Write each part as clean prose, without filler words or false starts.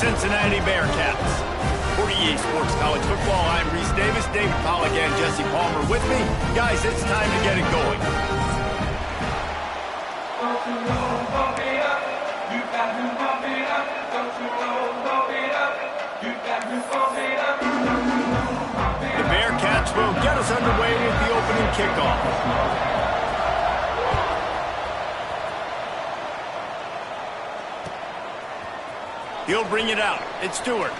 Cincinnati Bearcats. For EA Sports College Football, I'm Reese Davis, David Pollack, and Jesse Palmer with me. Guys, it's time to get it going. The Bearcats will get us underway with the opening kickoff. He'll bring it out. It's Stewart.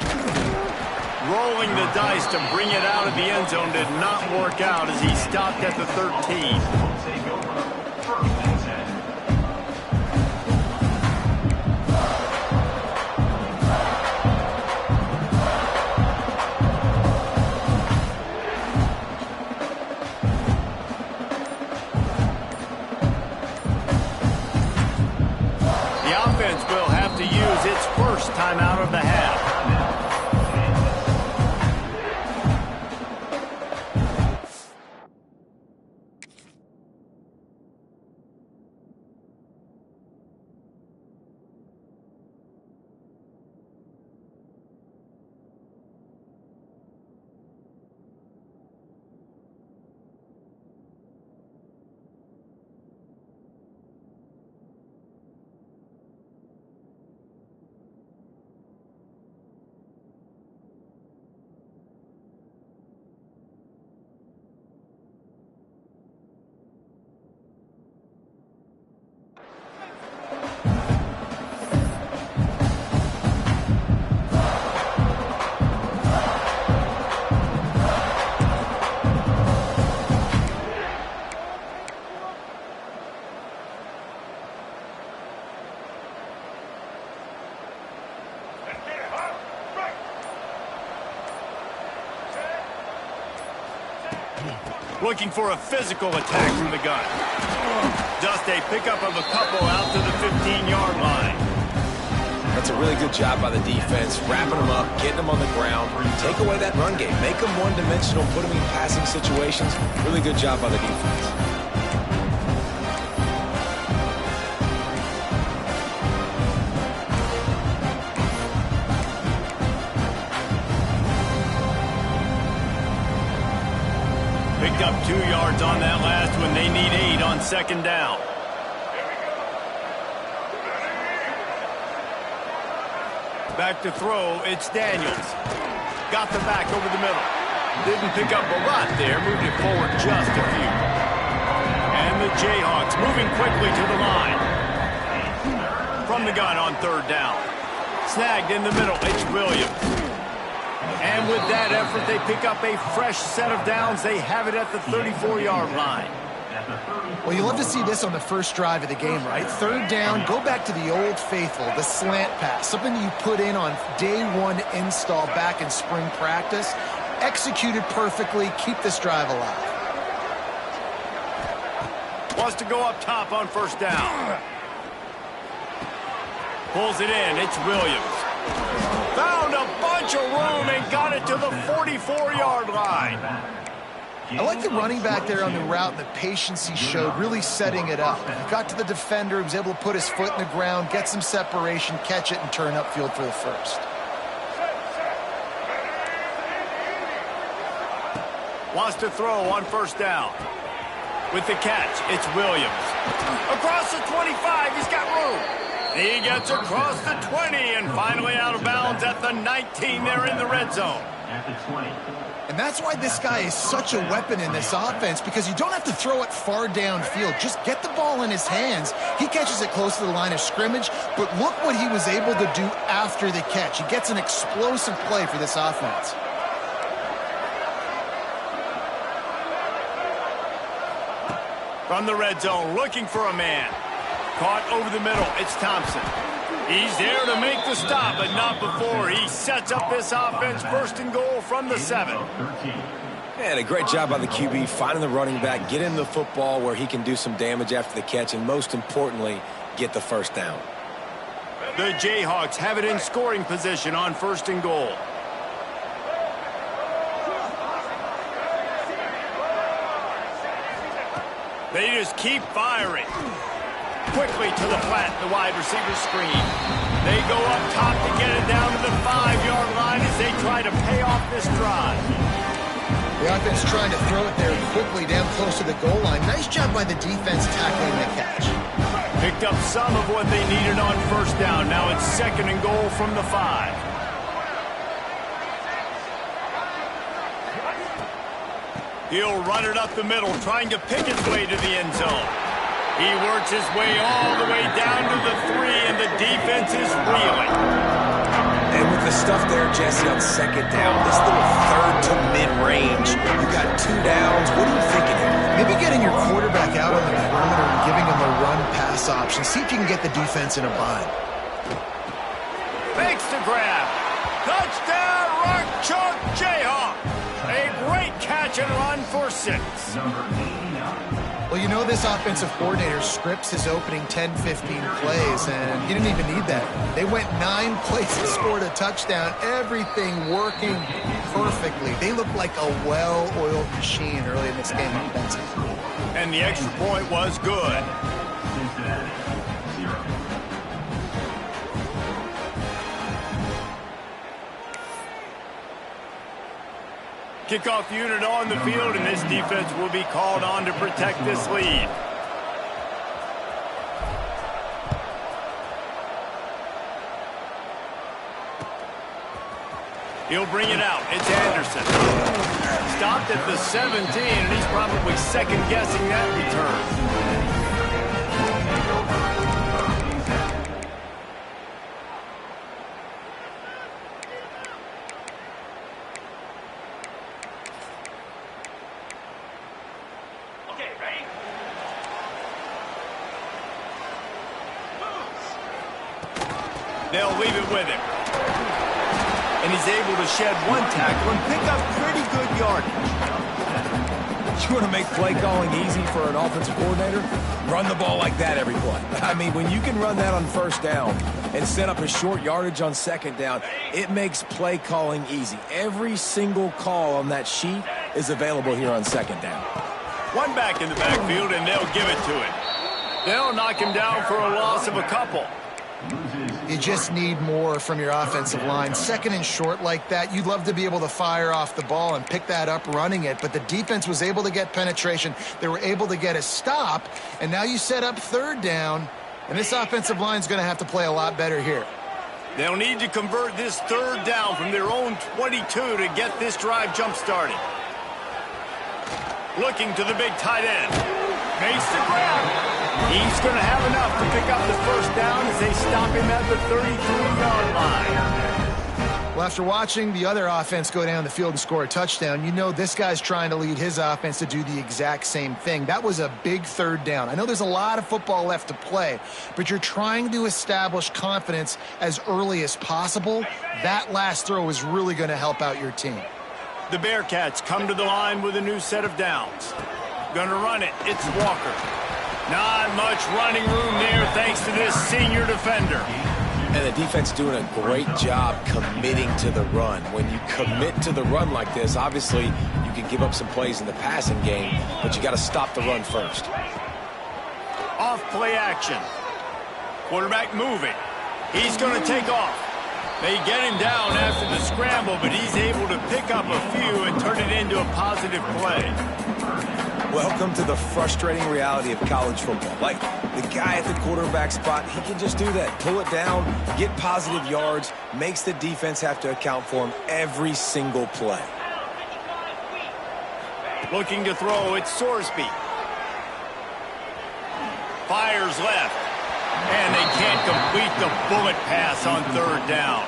Rolling the dice to bring it out of the end zone did not work out as he stopped at the 13. Use its first time out of the half. Looking for a physical attack from the gun. Just a pickup of a couple out to the 15-yard line. That's a really good job by the defense, wrapping them up, getting them on the ground. Take away that run game. Make them one-dimensional, put them in passing situations. Really good job by the defense. Picked up 2 yards on that last one. They need 8 on second down. Back to throw, it's Daniels. Got the back over the middle. Didn't pick up a lot there, moved it forward just a few. And the Jayhawks moving quickly to the line. From the gun on third down. Snagged in the middle, it's Williams. And with that effort, they pick up a fresh set of downs. They have it at the 34-yard line. Well, you love to see this on the first drive of the game, right? Third down, go back to the old faithful, the slant pass, something you put in on day one install back in spring practice. Executed perfectly, keep this drive alive. Wants to go up top on first down. Pulls it in, it's Williams. Found a bunch of room and got it to the 44-yard line. I like the running back there on the route and the patience he showed, really setting it up. He got to the defender, he was able to put his foot in the ground, get some separation, catch it, and turn upfield for the first. Wants to throw on first down. With the catch, it's Williams. Across the 25, he's got room. He gets across the 20 and finally out of bounds at the 19. They're in the red zone. At the 20. And that's why this guy is such a weapon in this offense, because you don't have to throw it far downfield. Just get the ball in his hands. He catches it close to the line of scrimmage, but look what he was able to do after the catch. He gets an explosive play for this offense. From the red zone, looking for a man. Caught over the middle, it's Thompson. He's there to make the stop, but not before. He sets up this offense first and goal from the 7. And a great job by the QB finding the running back, get him the football where he can do some damage after the catch, and most importantly, get the first down. The Jayhawks have it in scoring position on first and goal. They just keep firing. Quickly to the flat, the wide receiver screen. They go up top to get it down to the try to pay off this drive. The offense trying to throw it there quickly down close to the goal line. Nice job by the defense tackling the catch. Picked up some of what they needed on first down. Now it's 2nd and goal from the 5. He'll run it up the middle, trying to pick his way to the end zone. He works his way all the way down to the 3, and the defense is reeling. And with the stuff there, Jesse, on 2nd down, this little 3rd to mid-range, you got 2 downs. What are you thinking here? Maybe getting your quarterback out on the perimeter and giving him a run-pass option. See if you can get the defense in a bind. Makes the grab. Touchdown, Rock Chalk Jayhawk. A great catch and run for 6. Well, you know this offensive coordinator scripts his opening 10, 15 plays, and he didn't even need that. They went 9 plays and scored a touchdown, everything working perfectly. They looked like a well-oiled machine early in this game defensively. And the extra point was good. Kickoff unit on the field, and this defense will be called on to protect this lead. He'll bring it out. It's Anderson. Stopped at the 17, and he's probably second-guessing that return. They'll leave it with him. And he's able to shed 1 tackle and pick up pretty good yardage. You want to make play calling easy for an offensive coordinator? Run the ball like that every play. I mean, when you can run that on first down and set up a short yardage on 2nd down, it makes play calling easy. Every single call on that sheet is available here on 2nd down. 1 back in the backfield, and they'll give it to him. They'll knock him down for a loss of a couple. You just need more from your offensive line. 2nd and short like that, you'd love to be able to fire off the ball and pick that up running it, but the defense was able to get penetration. They were able to get a stop, and now you set up 3rd down, and this offensive line is going to have to play a lot better here. They'll need to convert this 3rd down from their own 22 to get this drive jump-started. Looking to the big tight end. Makes the grab. He's going to have enough to pick up the 1st down as they stop him at the 33-yard line. Well, after watching the other offense go down the field and score a touchdown, you know this guy's trying to lead his offense to do the exact same thing. That was a big 3rd down. I know there's a lot of football left to play, but you're trying to establish confidence as early as possible. That last throw is really going to help out your team. The Bearcats come to the line with a new set of downs. Gonna run it. It's Walker. Not much running room there thanks to this senior defender. And the defense doing a great job committing to the run. When you commit to the run like this, obviously you can give up some plays in the passing game, but you got to stop the run first. Off play action. Quarterback moving. He's going to take off. They get him down after the scramble, but he's able to pick up a few and turn it into a positive play. Welcome to the frustrating reality of college football. Like, the guy at the quarterback spot, he can just do that. Pull it down, get positive yards, makes the defense have to account for him every single play. Looking to throw, it's Sorsby. Fires left. And they can't complete the bullet pass on 3rd down.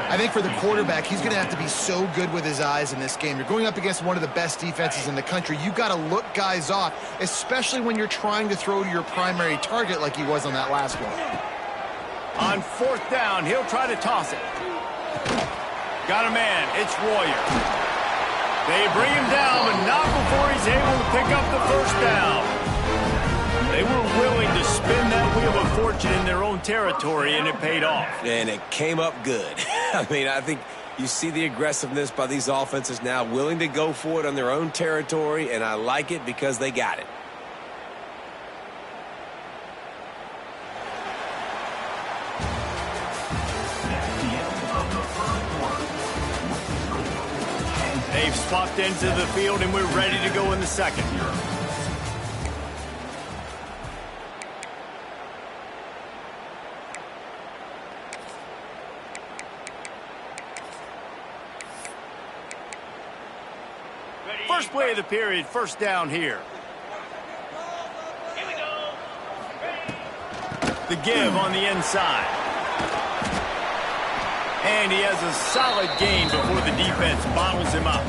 I think for the quarterback, he's going to have to be so good with his eyes in this game. You're going up against one of the best defenses in the country. You've got to look guys off, especially when you're trying to throw to your primary target like he was on that last one. On 4th down, he'll try to toss it. Got a man. It's Royer. They bring him down, but not before he's able to pick up the 1st down. They were willing to spin that wheel of fortune in their own territory, and it paid off. And it came up good. I mean, I think you see the aggressiveness by these offenses now, willing to go for it on their own territory, and I like it because they got it. They've swapped ends of the field, and we're ready to go in the second. First play of the period, first down here. Here we go. The give on the inside. And he has a solid gain before the defense bottles him up.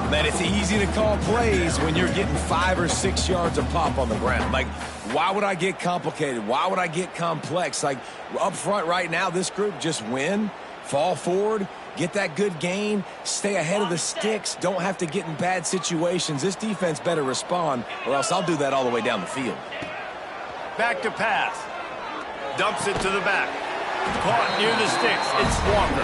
Man, it's easy to call plays when you're getting 5 or 6 yards of pop on the ground. Like, why would I get complicated? Why would I get complex? Like, up front right now, this group just win, fall forward, get that good gain, stay ahead of the sticks, don't have to get in bad situations. This defense better respond, or else I'll do that all the way down the field. Back to pass. Dumps it to the back. Caught near the sticks. It's Walker.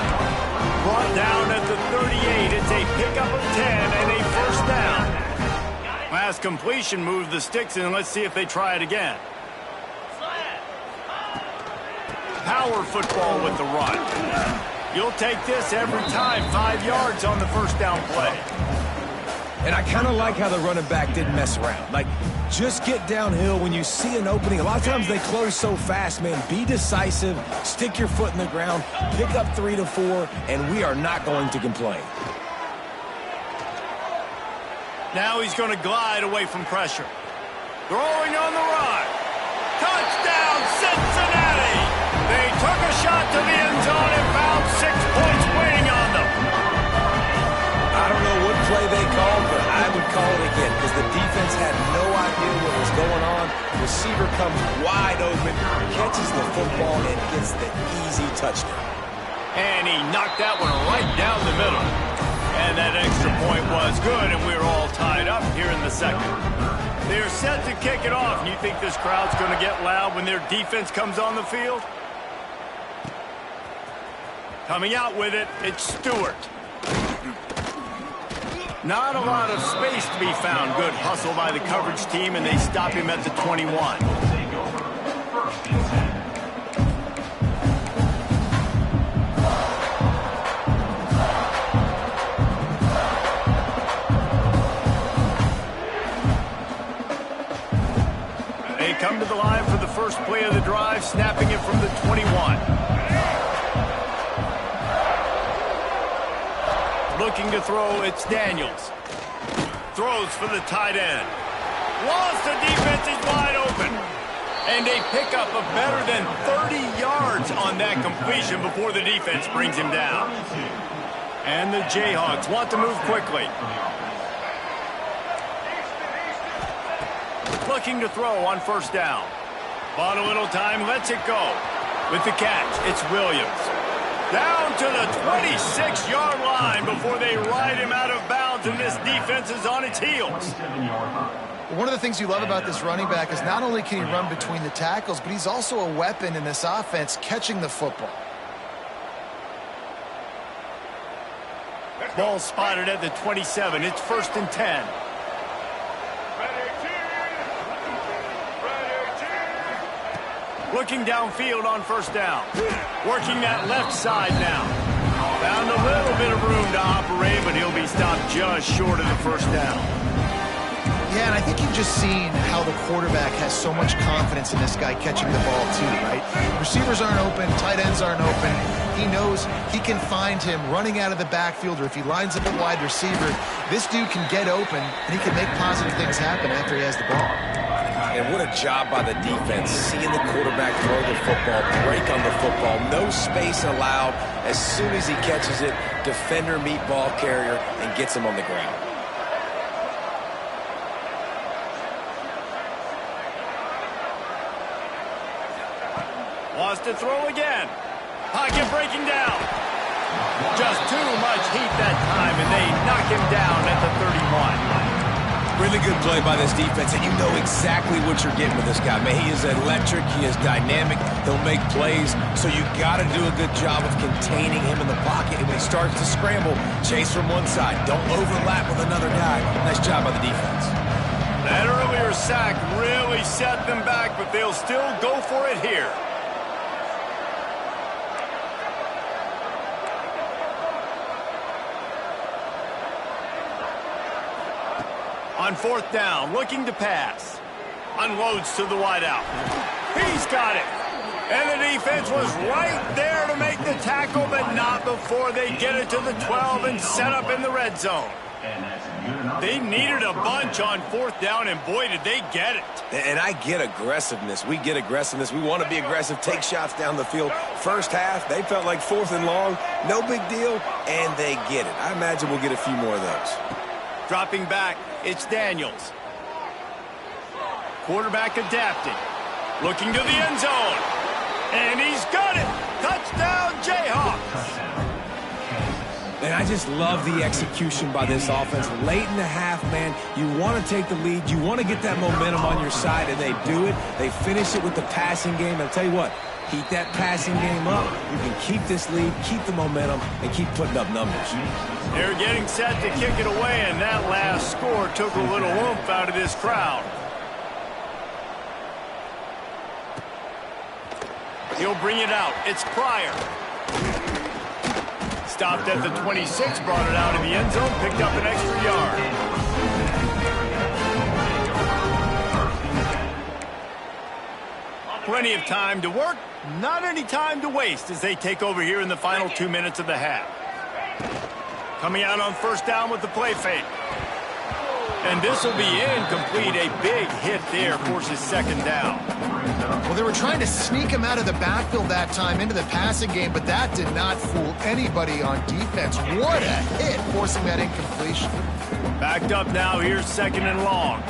Brought down at the 38. It's a pickup of 10 and a first down. Last completion moved the sticks, and let's see if they try it again. Power football with the run. You'll take this every time. 5 yards on the first down play. And I kind of like how the running back didn't mess around. Like, just get downhill when you see an opening. A lot of times they close so fast, man. Be decisive, stick your foot in the ground, pick up 3 to 4, and we are not going to complain. Now he's going to glide away from pressure. Throwing on the run. Touchdown, Cincinnati! They took a shot to the end zone and found 6 points waiting on them. I don't know what play they called, but I would call it again because the defense had no idea what was going on. Receiver comes wide open, catches the football, and gets the easy touchdown. And he knocked that one right down the middle. And that extra point was good, and we're all tied up here in the second. They're set to kick it off. You think this crowd's going to get loud when their defense comes on the field? Coming out with it, it's Stewart. Not a lot of space to be found. Good hustle by the coverage team, and they stop him at the 21. They come to the line for the first play of the drive, snapping it from the 21. Looking to throw, it's Daniels. Throws for the tight end. Lost, the defense is wide open. And a pickup of better than 30 yards on that completion before the defense brings him down. And the Jayhawks want to move quickly. Looking to throw on first down. Bought a little time, lets it go. With the catch, it's Williams. Down to the 26-yard line before they ride him out of bounds, and this defense is on its heels. One of the things you love about this running back is not only can he run between the tackles, but he's also a weapon in this offense catching the football. Ball spotted at the 27. It's 1st and 10. Looking downfield on first down. Working that left side now. Found a little bit of room to operate, but he'll be stopped just short of the first down. Yeah, and I think you've just seen how the quarterback has so much confidence in this guy catching the ball too, right? Receivers aren't open, tight ends aren't open. He knows he can find him running out of the backfield, or if he lines up a wide receiver, this dude can get open, and he can make positive things happen after he has the ball. And what a job by the defense, seeing the quarterback throw the football, break on the football, no space allowed. As soon as he catches it, defender meet ball carrier and gets him on the ground. Wants to throw again. Pocket breaking down. Just too much heat that time, and they knock him down at the 31. Really good play by this defense, and you know exactly what you're getting with this guy. Man, he is electric. He is dynamic. He'll make plays, so you got to do a good job of containing him in the pocket. And when he starts to scramble, chase from one side. Don't overlap with another guy. Nice job by the defense. That earlier sack really set them back, but they'll still go for it here. On fourth down, looking to pass. Unloads to the wideout. He's got it. And the defense was right there to make the tackle, but not before they get it to the 12 and set up in the red zone. They needed a bunch on fourth down, and boy, did they get it. And I get aggressiveness. We get aggressiveness. We want to be aggressive, take shots down the field. First half, they felt like fourth and long. No big deal, and they get it. I imagine we'll get a few more of those. Dropping back, it's Daniels. Quarterback adapting. Looking to the end zone. And he's got it. Touchdown, Jayhawks. And I just love the execution by this offense. Late in the half, man, you want to take the lead. You want to get that momentum on your side, and they do it. They finish it with the passing game. I'll tell you what, keep that passing game up. You can keep this lead, keep the momentum, and keep putting up numbers. They're getting set to kick it away, and that last score took a little oomph out of this crowd. He'll bring it out. It's Pryor. Stopped at the 26, brought it out in the end zone, picked up an extra yard. Plenty of time to work, not any time to waste as they take over here in the final 2 minutes of the half. Coming out on first down with the play fake. And this will be incomplete. A big hit there forces second down. Well, they were trying to sneak him out of the backfield that time into the passing game, but that did not fool anybody on defense. What a hit, forcing that incompletion. Backed up now, here's second and long.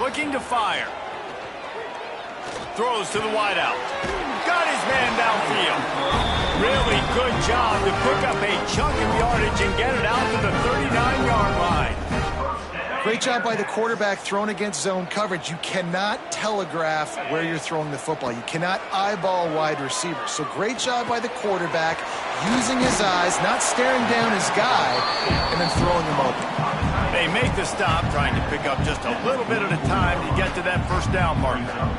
Looking to fire. Throws to the wideout. Got his man downfield. Really good job to pick up a chunk of yardage and get it out to the 39-yard line. Great job by the quarterback thrown against zone coverage. You cannot telegraph where you're throwing the football. You cannot eyeball wide receivers. So great job by the quarterback using his eyes, not staring down his guy, and then throwing him open. They make the stop, trying to pick up just a little bit at a time to get to that first down marker.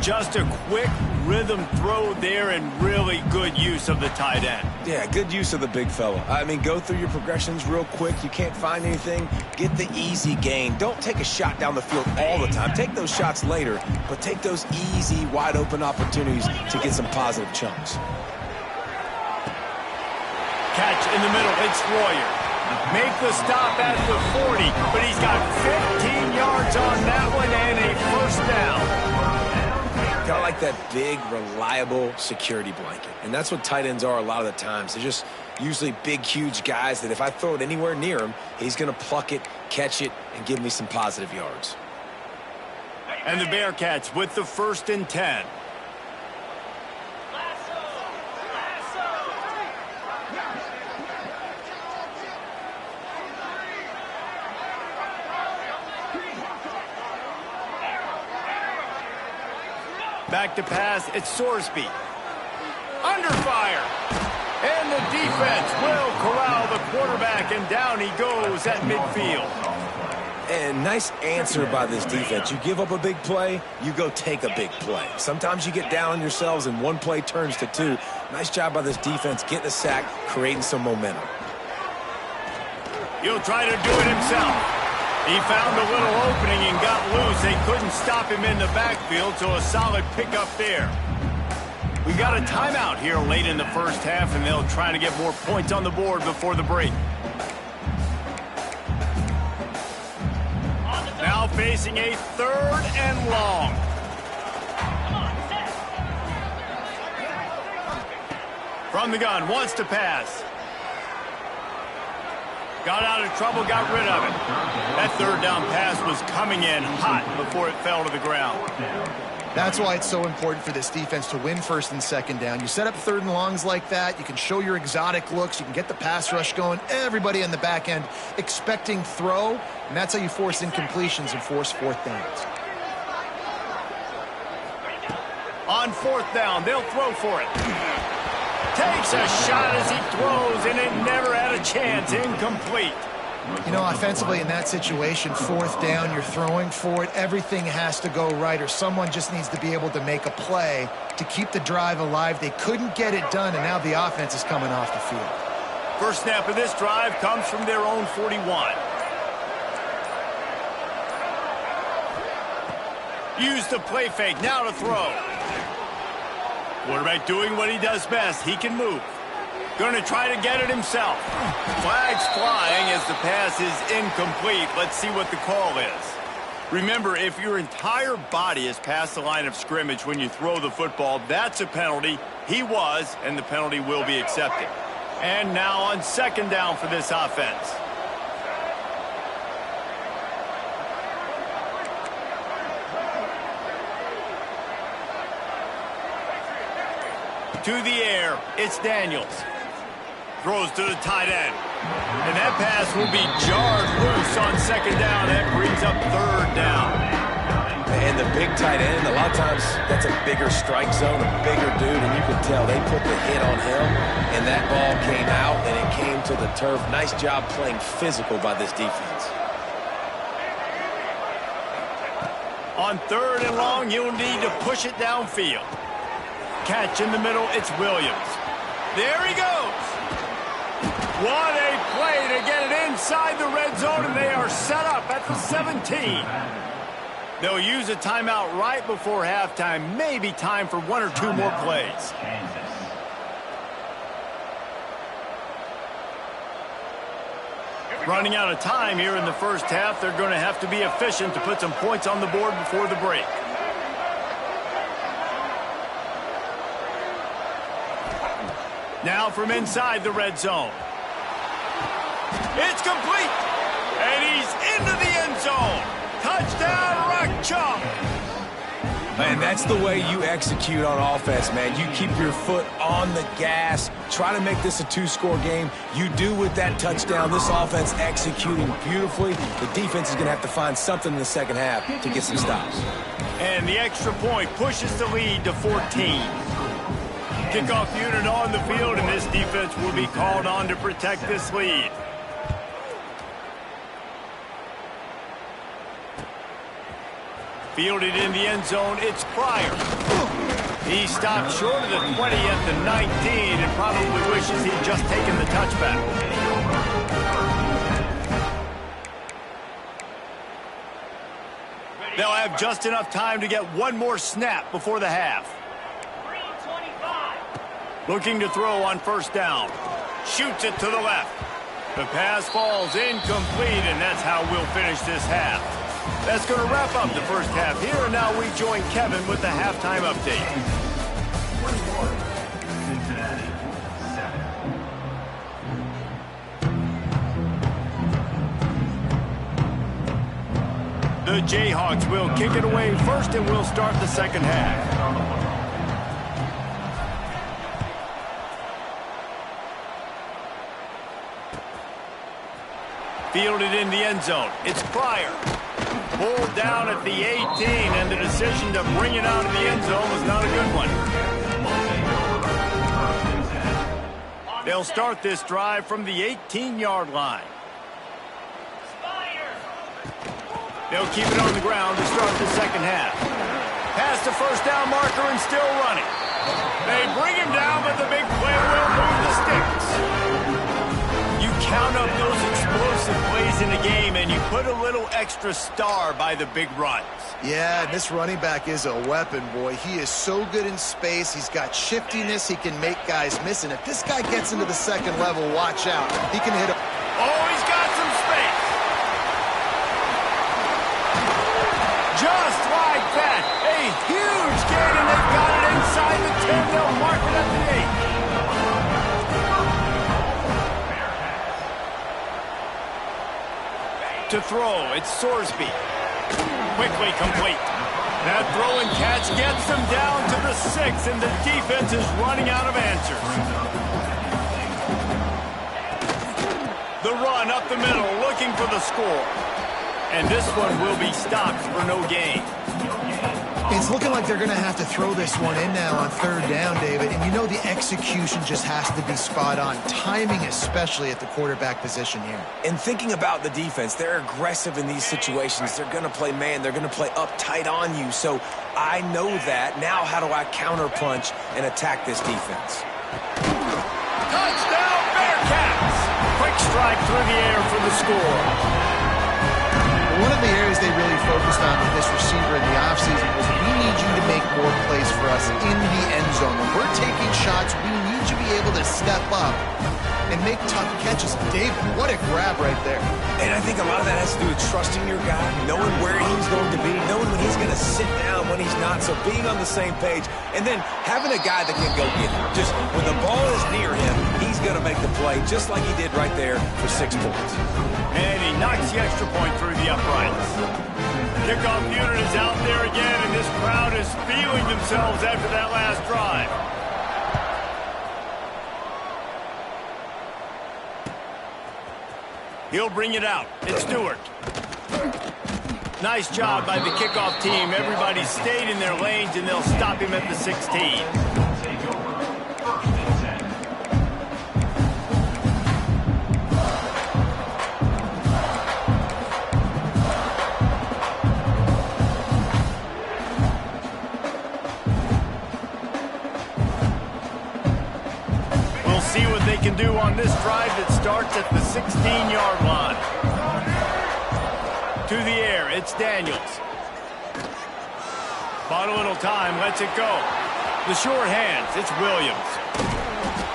Just a quick rhythm throw there and really good use of the tight end. Yeah, good use of the big fella. I mean, go through your progressions real quick. You can't find anything. Get the easy gain. Don't take a shot down the field all the time. Take those shots later, but take those easy, wide-open opportunities to get some positive chunks. Catch in the middle. It's Royer. Make the stop at the 40, but he's got 15 yards on that one and a first down. Kind of like that big, reliable security blanket. And that's what tight ends are a lot of the times. They're just usually big, huge guys that if I throw it anywhere near him, he's going to pluck it, catch it, and give me some positive yards. And the Bearcats with the 1st and 10. Back to pass, it's Sorsby. Under fire. And the defense will corral the quarterback, and down he goes at midfield. And nice answer by this defense. You give up a big play, you go take a big play. Sometimes you get down on yourselves and one play turns to two. Nice job by this defense getting a sack, creating some momentum. He'll try to do it himself. He found a little opening and got loose. They couldn't stop him in the backfield, so a solid pickup there. We got a timeout here late in the first half, and they'll try to get more points on the board before the break. Now facing a 3rd and long. From the gun, wants to pass. Got out of trouble, got rid of it. That 3rd down pass was coming in hot before it fell to the ground. That's why it's so important for this defense to win 1st and 2nd down. You set up 3rd and longs like that, you can show your exotic looks, you can get the pass rush going, everybody on the back end expecting throw, and that's how you force incompletions and force 4th downs. On 4th down, they'll throw for it. Takes a shot as he throws, and it never had a chance. Incomplete. You know, offensively in that situation, 4th down, you're throwing for it. Everything has to go right, or someone just needs to be able to make a play to keep the drive alive. They couldn't get it done, and now the offense is coming off the field. First snap of this drive comes from their own 41. Use the play fake, now to throw. Quarterback doing what he does best. He can move. Going to try to get it himself. Flags flying as the pass is incomplete. Let's see what the call is. Remember, if your entire body is past the line of scrimmage when you throw the football, that's a penalty. He was, and the penalty will be accepted. And now on second down for this offense. To the air, it's Daniels. Throws to the tight end. And that pass will be jarred loose on second down. That brings up third down. And the big tight end, a lot of times that's a bigger strike zone, a bigger dude, and you can tell they put the hit on him, and that ball came out, and it came to the turf. Nice job playing physical by this defense. On third and long, you'll need to push it downfield. Catch in the middle, it's Williams. There he goes. What a play to get it inside the red zone, and they are set up at the 17. They'll use a timeout right before halftime. Maybe time for one or two more plays. Running out of time here in the first half. They're going to have to be efficient to put some points on the board before the break. Now from inside the red zone. It's complete. And he's into the end zone. Touchdown, Rock Chalk. Man, that's the way you execute on offense, man. You keep your foot on the gas. Try to make this a two-score game. You do with that touchdown. This offense executing beautifully. The defense is going to have to find something in the second half to get some stops. And the extra point pushes the lead to 14. Kickoff unit on the field, and this defense will be called on to protect this lead. Fielded in the end zone, it's Pryor. He stopped short of the 20 at the 19 and probably wishes he'd just taken the touchback. They'll have just enough time to get one more snap before the half. Looking to throw on first down. Shoots it to the left. The pass falls incomplete, and that's how we'll finish this half. That's going to wrap up the first half here, and now we join Kevin with the halftime update. The Jayhawks will kick it away first, and we'll start the second half. Fielded in the end zone. It's Pryor. Pulled down at the 18, and the decision to bring it out of the end zone was not a good one. They'll start this drive from the 18-yard line. They'll keep it on the ground to start the second half. Past the first down marker and still running. They bring him down, but the big play will move the sticks. You count up those explosive plays in the game, and you put a little extra star by the big runs. Yeah, this running back is a weapon, boy. He is so good in space. He's got shiftiness. He can make guys miss. And if this guy gets into the second level, watch out. He can hit a... Oh, he's got some space. Just like that. A huge gain, and they've got it inside the 10. They'll mark it at the 8. To throw, it's Sorsby. Quickly complete. That throw and catch gets them down to the 6, and the defense is running out of answers. The run up the middle, looking for the score. And this one will be stopped for no gain. It's looking like they're going to have to throw this one in now on third down, David. And you know the execution just has to be spot on. Timing especially at the quarterback position here. And thinking about the defense, they're aggressive in these situations. They're going to play man. They're going to play uptight on you. So I know that. Now how do I counterpunch and attack this defense? Touchdown, Bearcats! Quick strike through the air for the score. One of the areas they really focused on with this receiver in the offseason was we need you to make more plays for us in the end zone. When we're taking shots, we need you to be able to step up and make tough catches. David, what a grab right there. And I think a lot of that has to do with trusting your guy, knowing where he's going to be, knowing when he's going to sit down, when he's not, so being on the same page, and then having a guy that can go get it. Just when the ball is near him, he's going to make the play, just like he did right there for 6 points. And he knocks the extra point through the uprights. Kickoff unit is out there again, and this crowd is feeling themselves after that last drive. He'll bring it out. It's Stewart. Nice job by the kickoff team. Everybody stayed in their lanes, and they'll stop him at the 16. See what they can do on this drive that starts at the 16-yard line. To the air, it's Daniels. Bought a little time, lets it go. The short hands, it's Williams.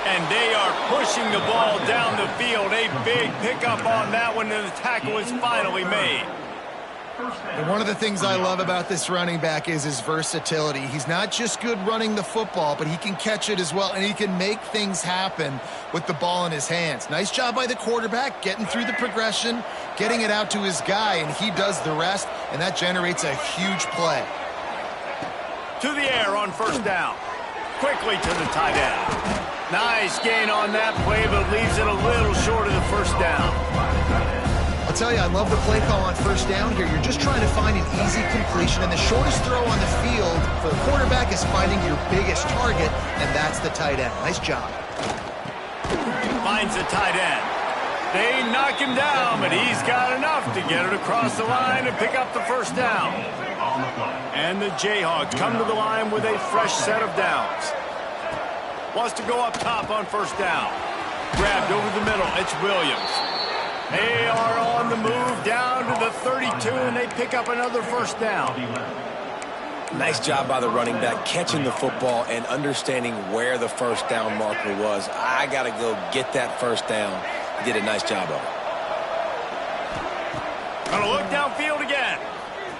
And they are pushing the ball down the field. A big pickup on that one, and the tackle is finally made. And one of the things I love about this running back is his versatility. He's not just good running the football, but he can catch it as well, and he can make things happen with the ball in his hands. Nice job by the quarterback, getting through the progression, getting it out to his guy, and he does the rest, and that generates a huge play. To the air on first down. Quickly to the tight end. Nice gain on that play, but leaves it a little short of the first down. I'll tell you, I love the play call on first down here. You're just trying to find an easy completion, and the shortest throw on the field for the quarterback is finding your biggest target, and that's the tight end. Nice job. Finds the tight end. They knock him down, but he's got enough to get it across the line and pick up the first down. And the Jayhawks come to the line with a fresh set of downs. Wants to go up top on first down. Grabbed over the middle. It's Williams. They are on the move down to the 32, and they pick up another first down. Nice job by the running back, catching the football and understanding where the first down marker was. I got to go get that first down. He did a nice job of it. Gonna look downfield again.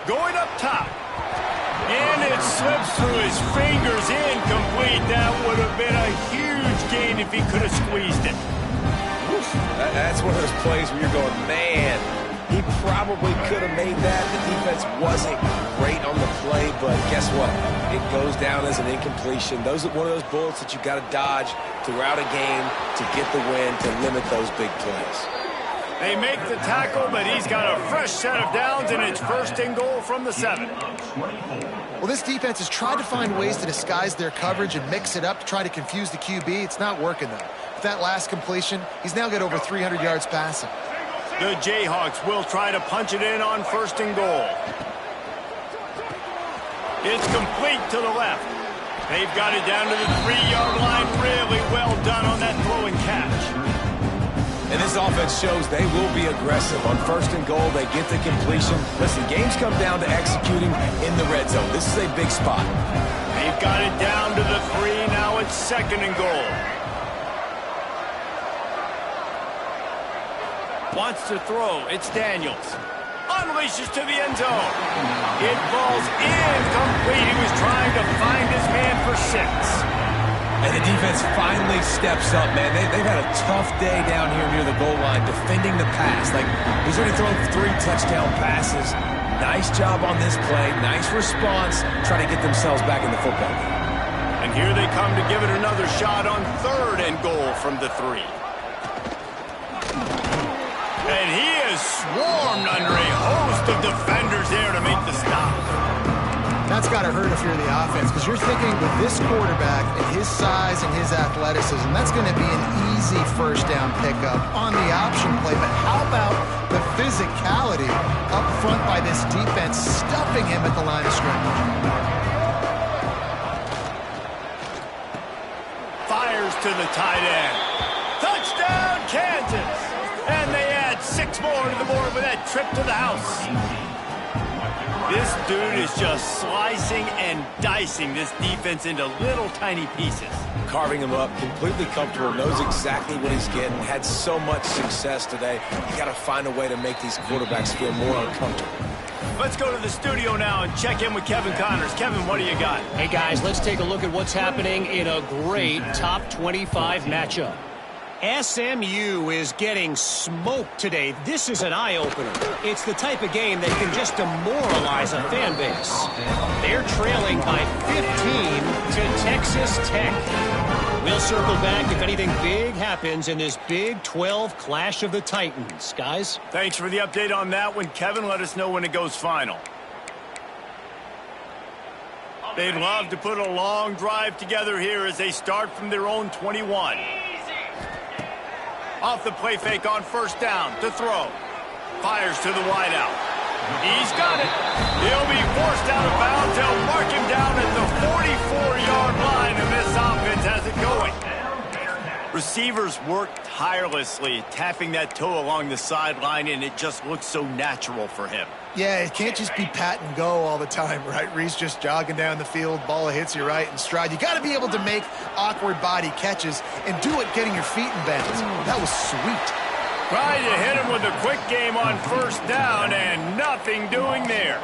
Going up top. And it slips through his fingers, incomplete. That would have been a huge gain if he could have squeezed it. That's one of those plays where you're going, man, he probably could have made that. The defense wasn't great on the play, but guess what? It goes down as an incompletion. Those are one of those bullets that you got to dodge throughout a game to get the win, to limit those big plays. They make the tackle, but he's got a fresh set of downs, and it's first and goal from the 7. Well, this defense has tried to find ways to disguise their coverage and mix it up to try to confuse the QB. It's not working, though. With that last completion, he's now got over 300 yards passing. The Jayhawks will try to punch it in on first and goal. It's complete to the left. They've got it down to the 3-yard line. Really well done on that throw and catch. And this offense shows they will be aggressive. On first and goal, they get the completion. Listen, games come down to executing in the red zone. This is a big spot. They've got it down to the 3. Now it's second and goal. Wants to throw. It's Daniels. Unleashes to the end zone. It falls incomplete. He was trying to find his man for 6. And the defense finally steps up, man. They've had a tough day down here near the goal line defending the pass. Like, he's already thrown 3 touchdown passes. Nice job on this play. Nice response. Trying to get themselves back in the football game. And here they come to give it another shot on third and goal from the 3. And he is swarmed under a host of defenders there to make the stop. That's got to hurt if you're the offense, because you're thinking with this quarterback and his size and his athleticism, that's going to be an easy first down pickup on the option play. But how about the physicality up front by this defense, stuffing him at the line of scrimmage? Fires to the tight end. Touchdown, Kansas! And they add 6 more to the board with that trip to the house. This dude is just slicing and dicing this defense into little tiny pieces. Carving him up, completely comfortable, knows exactly what he's getting, had so much success today. You got to find a way to make these quarterbacks feel more uncomfortable. Let's go to the studio now and check in with Kevin Connors. Kevin, what do you got? Hey, guys, let's take a look at what's happening in a great top 25 matchup. SMU is getting smoked today. This is an eye-opener. It's the type of game that can just demoralize a fan base. They're trailing by 15 to Texas Tech. We'll circle back if anything big happens in this Big 12 Clash of the Titans. Guys? Thanks for the update on that one, Kevin. Let us know when it goes final. They'd love to put a long drive together here as they start from their own 21. Off the play fake on first down to throw. Fires to the wideout. He's got it. He'll be forced out of bounds. They'll mark him down at the 44-yard line, and this offense has it going. Receivers work tirelessly, tapping that toe along the sideline, and it just looks so natural for him. Yeah, it can't just be pat and go all the time, right? Reese just jogging down the field, ball hits you right in stride. You got to be able to make awkward body catches and do it getting your feet in bounds. That was sweet. Trying to hit him with a quick game on first down and nothing doing there.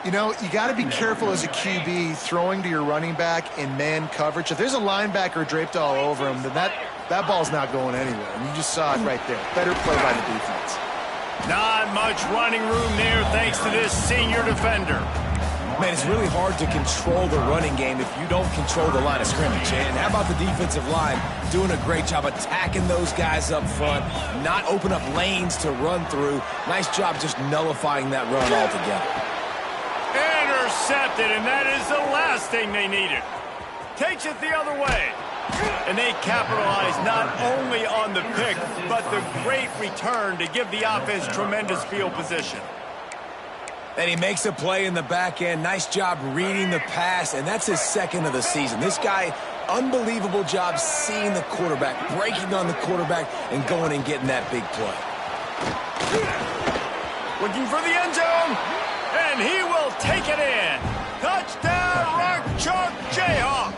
You know, you got to be careful as a QB throwing to your running back in man coverage. If there's a linebacker draped all over him, then that ball's not going anywhere. And you just saw it right there. Better play by the defense. Not much running room there thanks to this senior defender. Man, it's really hard to control the running game if you don't control the line of scrimmage. And how about the defensive line doing a great job attacking those guys up front, not open up lanes to run through. Nice job just nullifying that run altogether. Intercepted, and that is the last thing they needed. Takes it the other way. And they capitalize not only on the pick, but the great return to give the offense tremendous field position. And he makes a play in the back end. Nice job reading the pass, and that's his second of the season. This guy, unbelievable job seeing the quarterback, breaking on the quarterback, and going and getting that big play. Looking for the end zone, and he will take it in. Touchdown, Rock Chalk Jayhawk.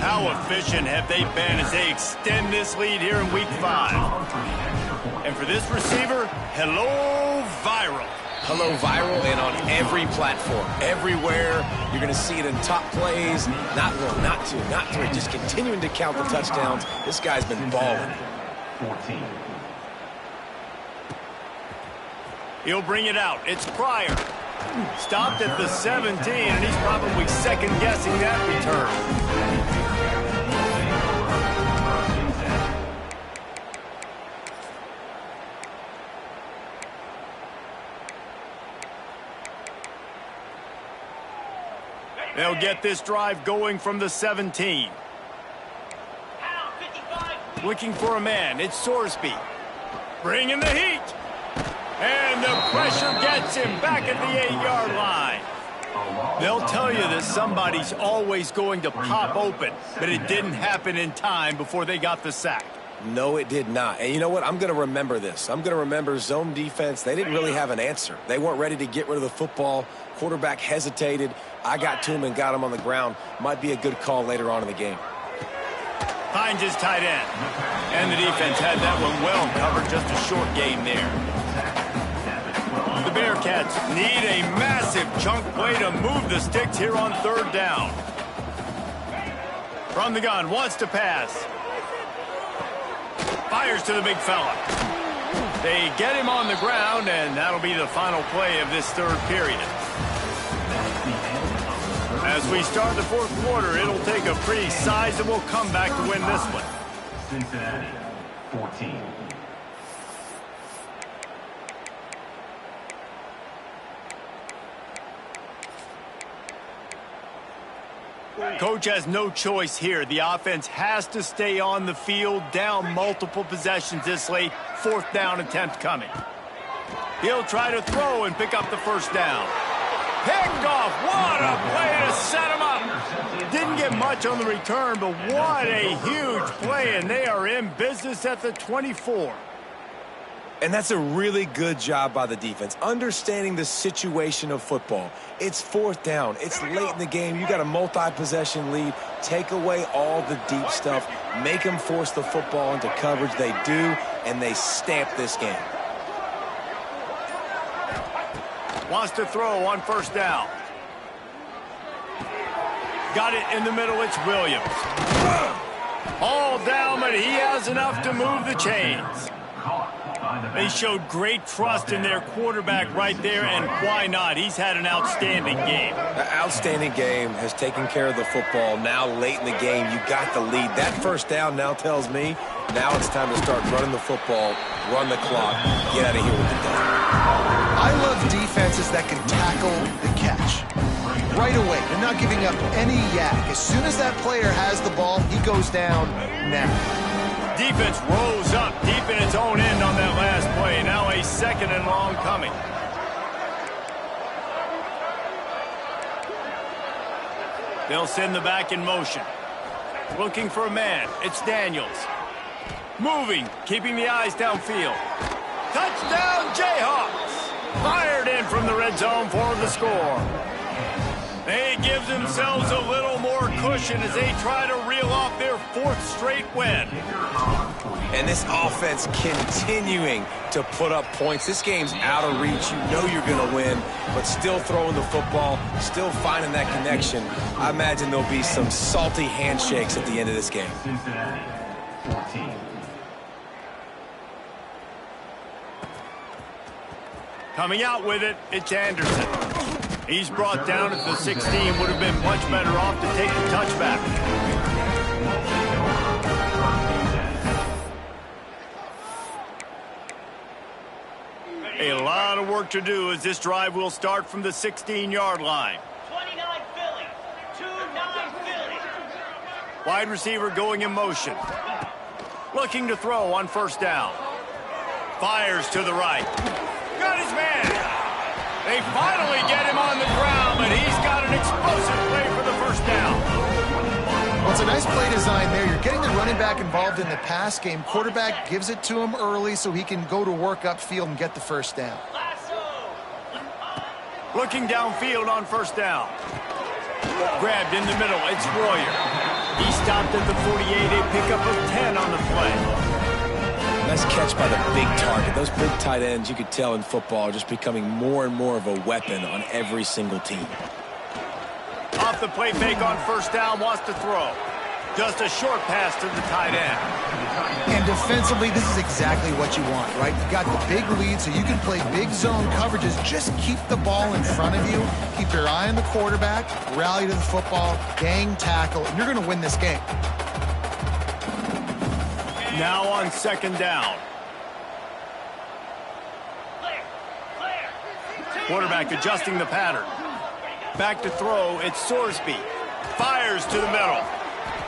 How efficient have they been as they extend this lead here in Week 5? And for this receiver, hello, Viral. Hello, Viral, and on every platform, everywhere. You're going to see it in top plays. Not one, not two, not three. Just continuing to count the touchdowns. This guy's been balling. 14. He'll bring it out. It's Pryor. Stopped at the 17, and he's probably second-guessing that return. They'll get this drive going from the 17. Looking for a man. It's Sorsby. Bringing the heat. And the pressure gets him back at the 8-yard line. They'll tell you that somebody's always going to pop open, but it didn't happen in time before they got the sack. No, it did not. And you know what? I'm going to remember this. I'm going to remember zone defense. They didn't really have an answer. They weren't ready to get rid of the football. Quarterback hesitated. I got to him and got him on the ground. Might be a good call later on in the game. Finds his tight end. And the defense had that one well covered. Just a short game there. The Bearcats need a massive chunk play to move the sticks here on third down. From the gun, wants to pass. Fires to the big fella. They get him on the ground, and that'll be the final play of this third period. As we start the fourth quarter, it'll take a pretty sizable comeback to win this one. Cincinnati, 14. Coach has no choice here. The offense has to stay on the field, down multiple possessions this late. Fourth down attempt coming. He'll try to throw and pick up the first down. Picked off. What a play to set him up. Didn't get much on the return, but what a huge play, and they are in business at the 24. And that's a really good job by the defense, understanding the situation of football. It's fourth down. It's late in the game. You got a multi-possession lead. Take away all the deep stuff. Make them force the football into coverage. They do, and they stamp this game. Wants to throw on first down. Got it in the middle. It's Williams. All down, but he has enough to move the chains. They showed great trust in their quarterback right there, and why not? He's had an outstanding game. An outstanding game, has taken care of the football. Now late in the game, you got the lead. That first down now tells me now it's time to start running the football, run the clock, get out of here with the day. I love defenses that can tackle the catch right away. They're not giving up any yak. As soon as that player has the ball, he goes down now. Defense rose up deep in its own end on that last play. Now a second and long coming. They'll send the back in motion. Looking for a man. It's Daniels. Moving, keeping the eyes downfield. Touchdown, Jayhawks! Fired in from the red zone for the score. They give themselves a little more cushion as they try to reel off their fourth straight win. And this offense continuing to put up points. This game's out of reach. You know you're going to win, but still throwing the football, still finding that connection. I imagine there'll be some salty handshakes at the end of this game. Cincinnati, 14. Coming out with it, it's Anderson. He's brought down at the 16, would have been much better off to take the touchback. A lot of work to do as this drive will start from the 16-yard line. 29 Philly, 2-9 Philly. Wide receiver going in motion. Looking to throw on first down. Fires to the right. Got his man. They finally get him on the ground, but he's got an explosive play for the first down. Well, it's a nice play design there. You're getting the running back involved in the pass game. Quarterback gives it to him early so he can go to work upfield and get the first down. Looking downfield on first down. Grabbed in the middle. It's Royer. He stopped at the 48, a pickup of 10 on the play. Nice catch by the big target. Those big tight ends, you could tell in football, are just becoming more and more of a weapon on every single team. Off the play fake on first down, wants to throw. Just a short pass to the tight end. And defensively, this is exactly what you want, right? You got the big lead, so you can play big zone coverages. Just keep the ball in front of you. Keep your eye on the quarterback, rally to the football, gang tackle, and you're going to win this game. Now on second down. Quarterback adjusting the pattern. Back to throw, it's Sorsby. Fires to the middle.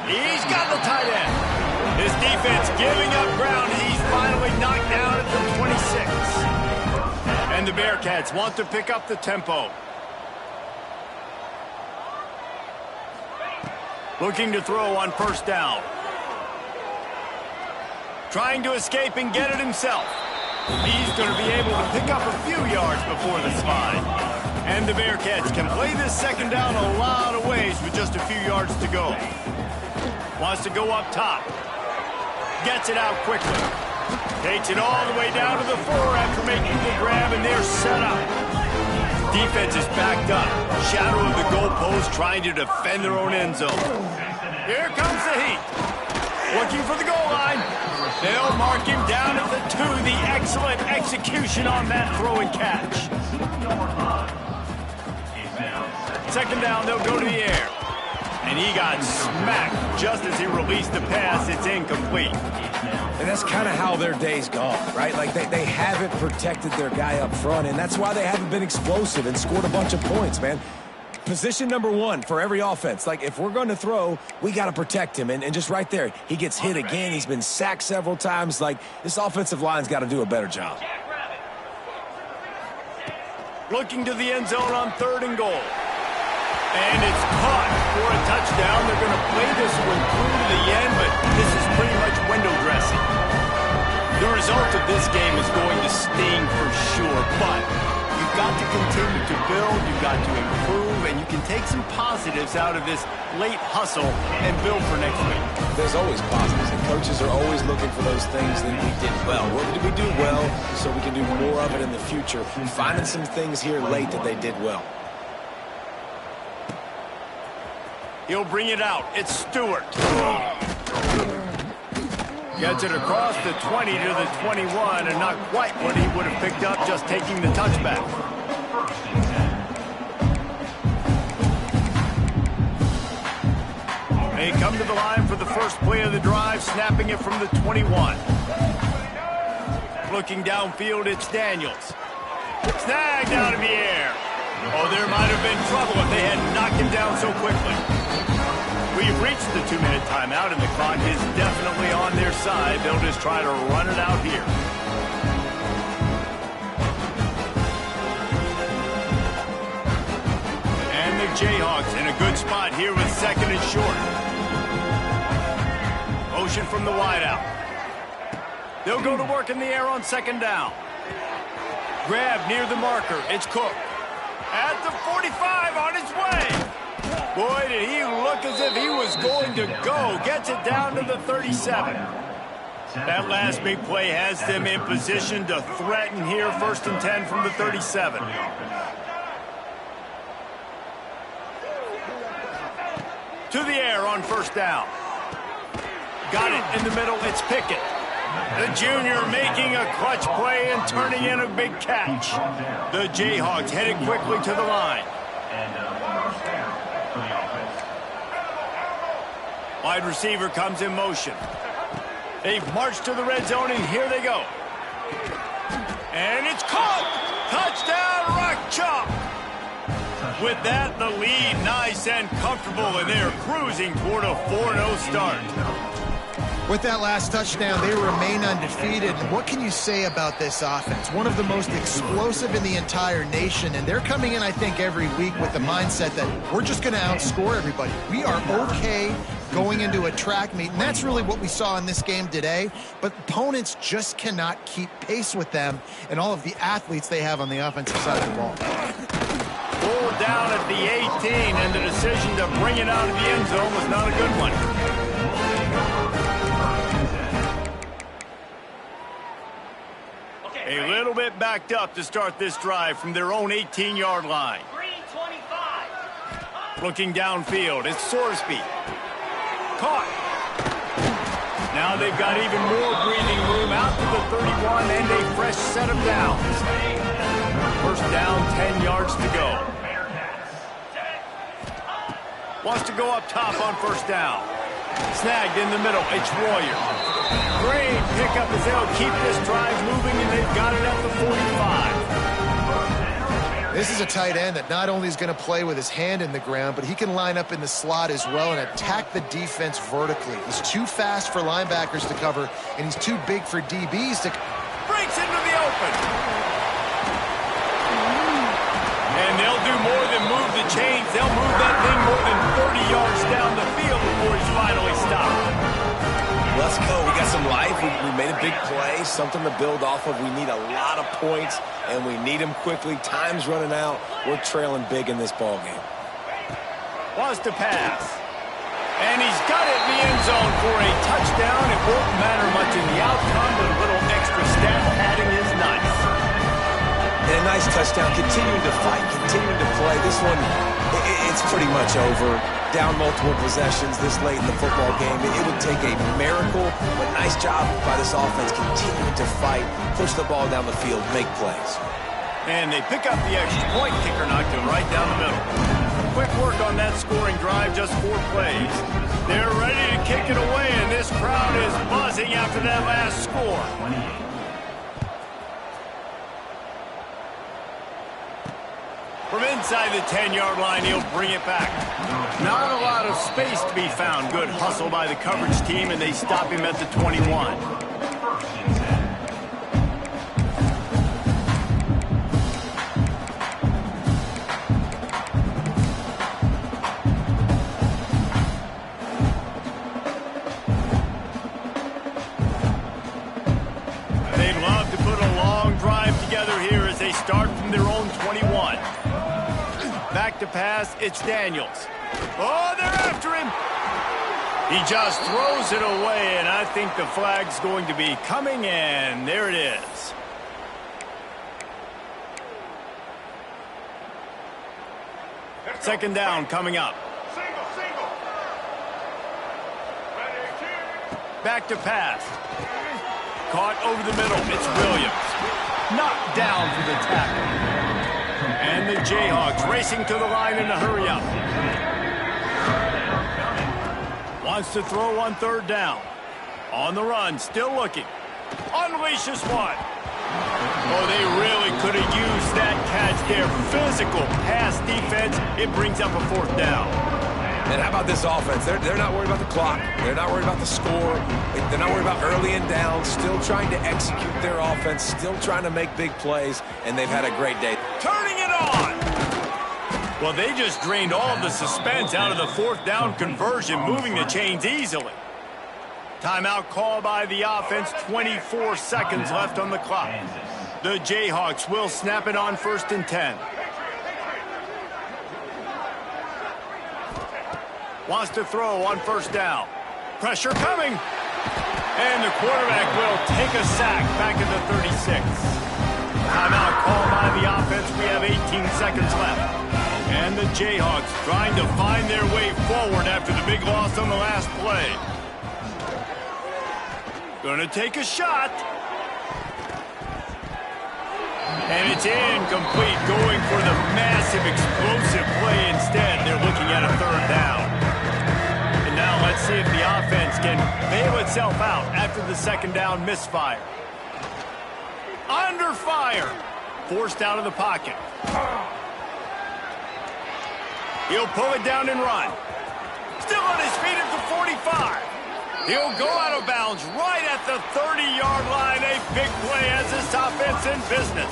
He's got the tight end. His defense giving up ground. He's finally knocked down at the 26. And the Bearcats want to pick up the tempo. Looking to throw on first down. Trying to escape and get it himself. He's going to be able to pick up a few yards before the slide. And the Bearcats can play this second down a lot of ways with just a few yards to go. Wants to go up top. Gets it out quickly. Takes it all the way down to the 4 after making the grab, and they're set up. Defense is backed up. Shadow of the goalpost trying to defend their own end zone. Here comes the heat. Looking for the goal line. They'll mark him down at the 2. The excellent execution on that throw and catch. Second down, they'll go to the air. And he got smacked just as he released the pass. It's incomplete. And that's kind of how their day's gone, right? Like they haven't protected their guy up front, and that's why they haven't been explosive and scored a bunch of points, man. Position number 1 for every offense. Like, if we're going to throw, we got to protect him. And just right there, he gets hit again. He's been sacked several times. Like, this offensive line's got to do a better job. Looking to the end zone on 3rd and goal. And it's caught for a touchdown. They're going to play this one through to the end, but this is pretty much window dressing. The result of this game is going to sting for sure, but you've got to continue to build, you've got to improve, and you can take some positives out of this late hustle and build for next week. There's always positives, and coaches are always looking for those things that we did well. What did we do well so we can do more of it in the future? Finding some things here late that they did well. He'll bring it out. It's Stewart. Gets it across the 20 to the 21, and not quite what he would have picked up just taking the touchback. They come to the line for the first play of the drive, snapping it from the 21. Looking downfield, it's Daniels. Snagged out of the air. Oh, there might have been trouble if they hadn't knocked him down so quickly. We've reached the 2-minute timeout, and the clock is definitely on their side. They'll just try to run it out here. And the Jayhawks in a good spot here with second and short. Motion from the wideout. They'll go to work in the air on second down. Grab near the marker. It's Cook. At the 45, on his way. Boy, did he look as if he was going to go. Gets it down to the 37. That last big play has them in position to threaten here. First and 10 from the 37. To the air on first down. Got it in the middle. It's Pickett. The junior making a clutch play and turning in a big catch. The Jayhawks headed quickly to the line. Wide receiver comes in motion. They've marched to the red zone, and here they go. And it's caught! Touchdown, Rock Chalk! With that, the lead nice and comfortable, and they're cruising toward a 4-0 start. With that last touchdown, they remain undefeated. And what can you say about this offense? One of the most explosive in the entire nation. And they're coming in, I think, every week with the mindset that we're just going to outscore everybody. We are okay going into a track meet. And that's really what we saw in this game today. But opponents just cannot keep pace with them and all of the athletes they have on the offensive side of the ball. Pulled down at the 18, and the decision to bring it out of the end zone was not a good one. A little bit backed up to start this drive from their own 18-yard line. 325. Looking downfield, it's Sorsby. Caught. Now they've got even more breathing room out to the 31 and a fresh set of downs. First down, 10 yards to go. Wants to go up top on first down. Snagged in the middle, it's Royer. Great pickup as they'll keep this drive moving, and they've got it at the 45. This is a tight end that not only is going to play with his hand in the ground, but he can line up in the slot as well and attack the defense vertically. He's too fast for linebackers to cover, and he's too big for DBs to... Breaks into the open. And they'll do more than move the chains. They'll move that thing more than 30 yards down the field before he's finally stopped. Let's go. We got some life. We made a big play, something to build off of. We need a lot of points, and we need them quickly. Time's running out. We're trailing big in this ball game. Wants to pass. And he's got it in the end zone for a touchdown. It won't matter much in the outcome, but a little extra stat padding is nice. And a nice touchdown. Continuing to fight, continuing to play. This one, it's pretty much over. Down multiple possessions this late in the football game. It would take a miracle, but nice job by this offense continuing to fight, push the ball down the field, make plays. And they pick up the extra point. Kicker knocked it right down the middle. Quick work on that scoring drive, just 4 plays. They're ready to kick it away, and this crowd is buzzing after that last score. From inside the 10-yard line, he'll bring it back. Not a lot of space to be found. Good hustle by the coverage team, and they stop him at the 21. They They'd love to put a long drive together here as they start from their own 21. Back to pass, it's Daniels. Oh, they're after him. He just throws it away, and I think the flag's going to be coming in. There it is. Second down coming up. Back to pass. Caught over the middle. It's Williams. Knocked down for the tackle. And the Jayhawks racing to the line in a hurry-up. Wants to throw on third down. On the run, still looking. Unleashes one. Oh, they really could have used that catch there. Physical pass defense. It brings up a fourth down. And how about this offense? They're not worried about the clock. They're not worried about the score. They're not worried about early and down. Still trying to execute their offense. Still trying to make big plays. And they've had a great day. Turning it on! Well, they just drained all of the suspense out of the fourth down conversion, moving the chains easily. Timeout call by the offense. 24 seconds left on the clock. The Jayhawks will snap it on 1st and 10. Wants to throw on first down. Pressure coming. And the quarterback will take a sack back at the 36. Timeout called by the offense. We have 18 seconds left. And the Jayhawks trying to find their way forward after the big loss on the last play. Gonna take a shot. And it's incomplete, going for the massive explosive play instead. They're looking at a third down. And now let's see if the offense can bail itself out after the second down misfire. Under fire. Forced out of the pocket. He'll pull it down and run. Still on his feet at the 45. He'll go out of bounds right at the 30-yard line. A big play as this offense in business.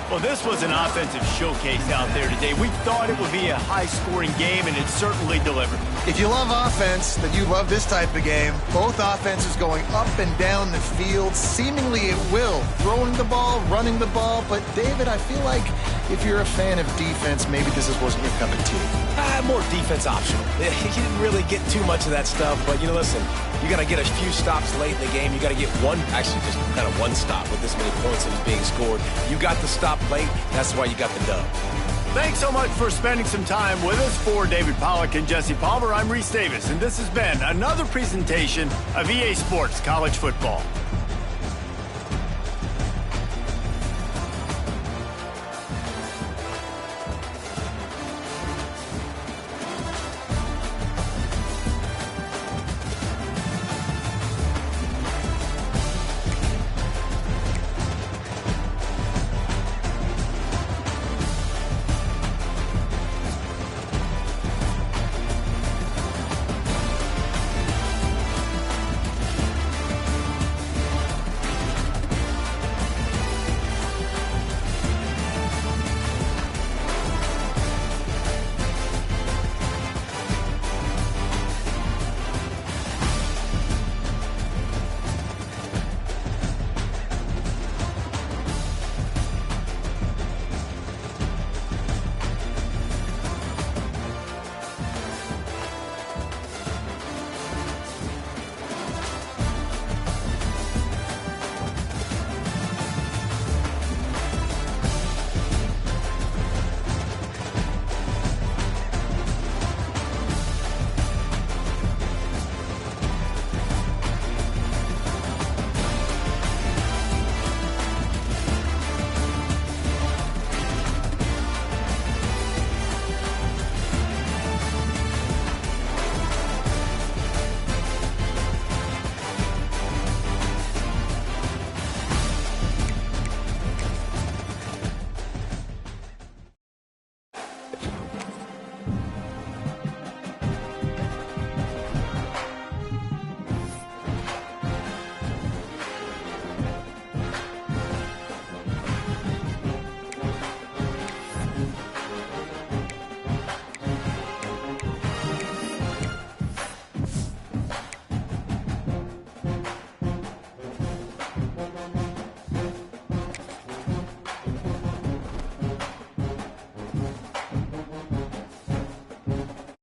Well, this was an offensive showcase out there today. We thought it would be a high-scoring game, and it certainly delivered. If you love offense, then you love this type of game. Both offenses going up and down the field, seemingly at will. Throwing the ball, running the ball. But, David, I feel like if you're a fan of defense, maybe this wasn't your cup of tea. More defense optional. You didn't really get too much of that stuff, but, listen, you got to get a few stops late in the game. You got to get just kind of one stop with this many points that was being scored. You got the stop late. That's why you got the dub. Thanks so much for spending some time with us. For David Pollack and Jesse Palmer, I'm Reese Davis, and this has been another presentation of EA Sports College Football.